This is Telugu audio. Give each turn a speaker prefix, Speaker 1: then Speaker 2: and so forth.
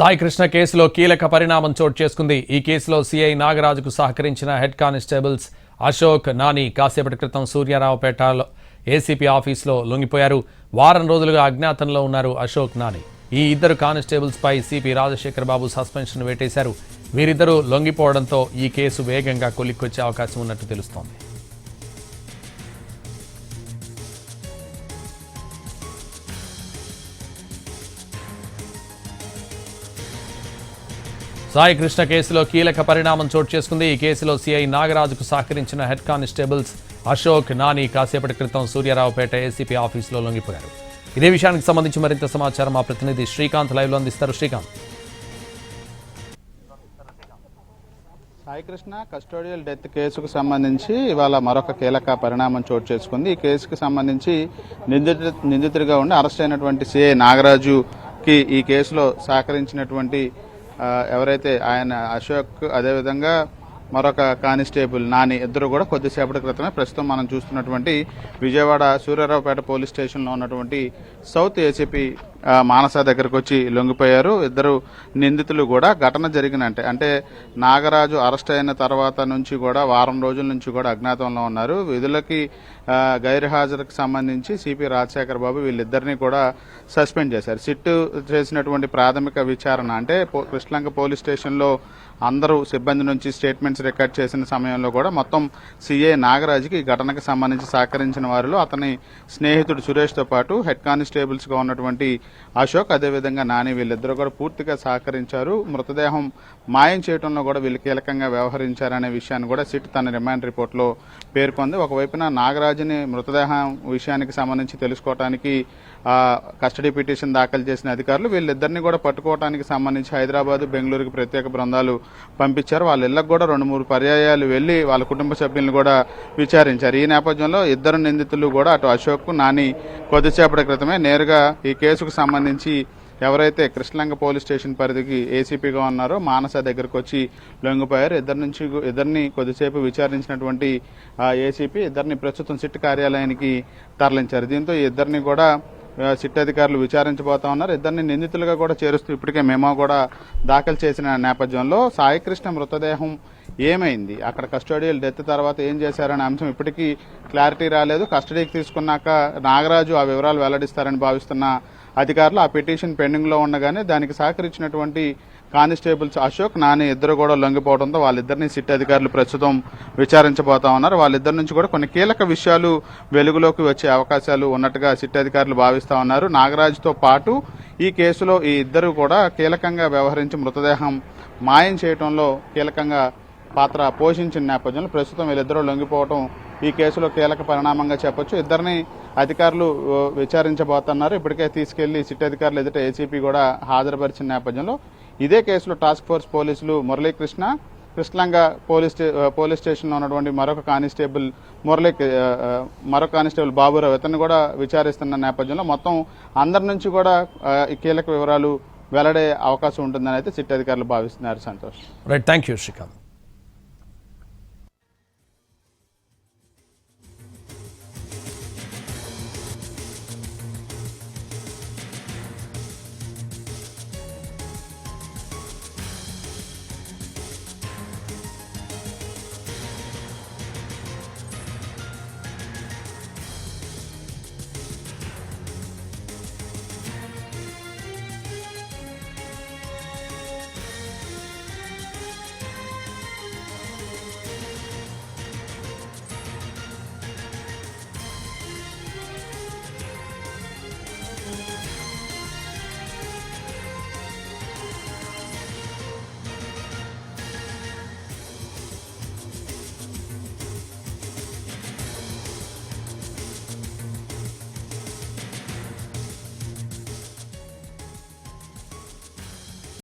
Speaker 1: సాయి కృష్ణ కేసులో కీలక పరిణామం చోటు చేసుకుంది. ఈ కేసులో సీఐ నాగరాజుకు సహకరించిన హెడ్ కానిస్టేబుల్స్ అశోక్, నాని కాసేపటి క్రితం సూర్యారావుపేటలో ఏసీపీ ఆఫీసులో లొంగిపోయారు. వారం రోజులుగా అజ్ఞాతంలో ఉన్నారు అశోక్, నాని. ఈ ఇద్దరు కానిస్టేబుల్స్ పై సిపి రాజశేఖర్ బాబు సస్పెన్షన్ వేటేశారు. వీరిద్దరూ లొంగిపోవడంతో ఈ కేసు వేగంగా కొలిక్కొచ్చే అవకాశం ఉన్నట్టు తెలుస్తోంది. సాయి కృష్ణ కేసులో కీలక పరిణామం చోటు చేసుకుంది. ఈ కేసులో సీఐ నాగరాజుకు సహకరించిన హెడ్ కానిస్టేబుల్స్ అశోక్, నాని కాసేపటి క్రితం సూర్యారావుపేట ఏసీపీ ఆఫీసులో లొంగిపోయారు. ఇదే విషయానికి సంబంధించి మరింత సమాచారం మా ప్రతినిధి శ్రీకాంత్ లైవ్ లో అందిస్తారు. శ్రీకాంత్,
Speaker 2: సాయి కృష్ణ కస్టోడియల్ డెత్ కేసుకు సంబంధించి ఇవాళ మరొక కీలక పరిణామం చోటు చేసుకుంది. ఈ కేసుకు సంబంధించి నిందితుడిగా ఉండి అరెస్ట్ అయినటువంటి సిఐ నాగరాజుకి ఈ కేసులో సహకరించినటువంటి ఎవరైతే ఆయన అశోక్, అదేవిధంగా మరొక కానిస్టేబుల్ నాని ఇద్దరు కూడా కొద్దిసేపటి క్రితమే ప్రస్తుతం మనం చూస్తున్నటువంటి విజయవాడ సూర్యారావుపేట పోలీస్ స్టేషన్లో ఉన్నటువంటి సౌత్ ఏసీపీ మానస దగ్గరకు వచ్చి లొంగిపోయారు. ఇద్దరు నిందితులు కూడా ఘటన జరిగిన అంటే నాగరాజు అరెస్ట్ అయిన తర్వాత నుంచి కూడా వారం రోజుల నుంచి కూడా అజ్ఞాతంలో ఉన్నారు. విధులకి గైర్హాజరుకు సంబంధించి సిపి రాజశేఖర్ బాబు వీళ్ళిద్దరినీ కూడా సస్పెండ్ చేశారు. సిట్ చేసినటువంటి ప్రాథమిక విచారణ అంటే కృష్ణలంక పోలీస్ స్టేషన్లో అందరూ సిబ్బంది నుంచి స్టేట్మెంట్స్ రికార్డ్ చేసిన సమయంలో కూడా మొత్తం సీఐ నాగరాజుకి ఈ ఘటనకు సంబంధించి సహకరించిన వారిలో అతని స్నేహితుడు సురేష్తో పాటు హెడ్ కానిస్టేబుల్స్గా ఉన్నటువంటి అశోక్, అదేవిధంగా నాని వీళ్ళిద్దరూ కూడా పూర్తిగా సహకరించారు. మృతదేహం మాయం చేయడంలో కూడా వీళ్ళు కీలకంగా వ్యవహరించారనే విషయాన్ని కూడా సిట్ తన రిమాండ్ రిపోర్ట్లో పేర్కొంది. ఒకవైపున నాగరాజుని మృతదేహం విషయానికి సంబంధించి తెలుసుకోవడానికి కస్టడీ పిటిషన్ దాఖలు చేసిన అధికారులు వీళ్ళిద్దరిని కూడా పట్టుకోవడానికి సంబంధించి హైదరాబాద్, బెంగళూరుకి ప్రత్యేక బృందాలు పంపించారు. వాళ్ళ ఇళ్లకు కూడా 2-3 పర్యాయాలు వెళ్లి వాళ్ళ కుటుంబ సభ్యులను కూడా విచారించారు. ఈ నేపథ్యంలో ఇద్దరు నిందితులు కూడా అటు అశోక్, నాని కొద్దిసేపటి క్రితమే నేరుగా ఈ కేసుకు సంబంధించి ఎవరైతే కృష్ణలంక పోలీస్ స్టేషన్ పరిధికి ఏసీపీగా ఉన్నారో మానస దగ్గరకు వచ్చి లొంగిపోయారు. ఇద్దరిని కొద్దిసేపు విచారించినటువంటి ఏసీపీ ఇద్దరిని ప్రస్తుతం సిట్ కార్యాలయానికి తరలించారు. దీంతో ఈ ఇద్దరిని కూడా సిట్ అధికారులు విచారించబోతా ఉన్నారు. ఇద్దరిని నిందితులుగా కూడా చేరుస్తూ ఇప్పటికే మెమో కూడా దాఖలు చేసిన నేపథ్యంలో సాయి కృష్ణ మృతదేహం ఏమైంది, అక్కడ కస్టోడియల్ డెత్ తర్వాత ఏం చేశారనే అంశం ఇప్పటికీ క్లారిటీ రాలేదు. కస్టడీకి తీసుకున్నాక నాగరాజు ఆ వివరాలు వెల్లడిస్తారని భావిస్తున్న అధికారులు ఆ పిటిషన్ పెండింగ్లో ఉండగానే దానికి సహకరించినటువంటి కానిస్టేబుల్స్ అశోక్, నాని ఇద్దరు కూడా లొంగిపోవడంతో వాళ్ళిద్దరిని సిట్ అధికారులు ప్రస్తుతం విచారించబోతా ఉన్నారు. వాళ్ళిద్దరి నుంచి కూడా కొన్ని కీలక విషయాలు వెలుగులోకి వచ్చే అవకాశాలు ఉన్నట్టుగా సిట్ అధికారులు భావిస్తా ఉన్నారు. నాగరాజుతో పాటు ఈ కేసులో ఈ ఇద్దరు కూడా కీలకంగా వ్యవహరించి మృతదేహం మాయం చేయడంలో కీలకంగా పాత్ర పోషించిన నేపథ్యంలో ప్రస్తుతం వీళ్ళిద్దరూ లొంగిపోవడం ఈ కేసులో కీలక పరిణామంగా చెప్పొచ్చు. ఇద్దరిని అధికారులు విచారించబోతున్నారు. ఇప్పటికే తీసుకెళ్లి సిట్ అధికారులు ఎదుట ఏసీపీ కూడా హాజరుపరిచిన నేపథ్యంలో ఇదే కేసులో టాస్క్ ఫోర్స్ పోలీసులు మురళీకృష్ణ, కృష్ణలంక పోలీస్ స్టేషన్లో ఉన్నటువంటి మరొక కానిస్టేబుల్ బాబురావు ఇతన్ని కూడా విచారిస్తున్న నేపథ్యంలో మొత్తం అందరి నుంచి కూడా కీలక వివరాలు వెల్లడే అవకాశం ఉంటుందని అయితే సిట్ అధికారులు భావిస్తున్నారు. Santosh.
Speaker 1: Right, thank you Srikanth.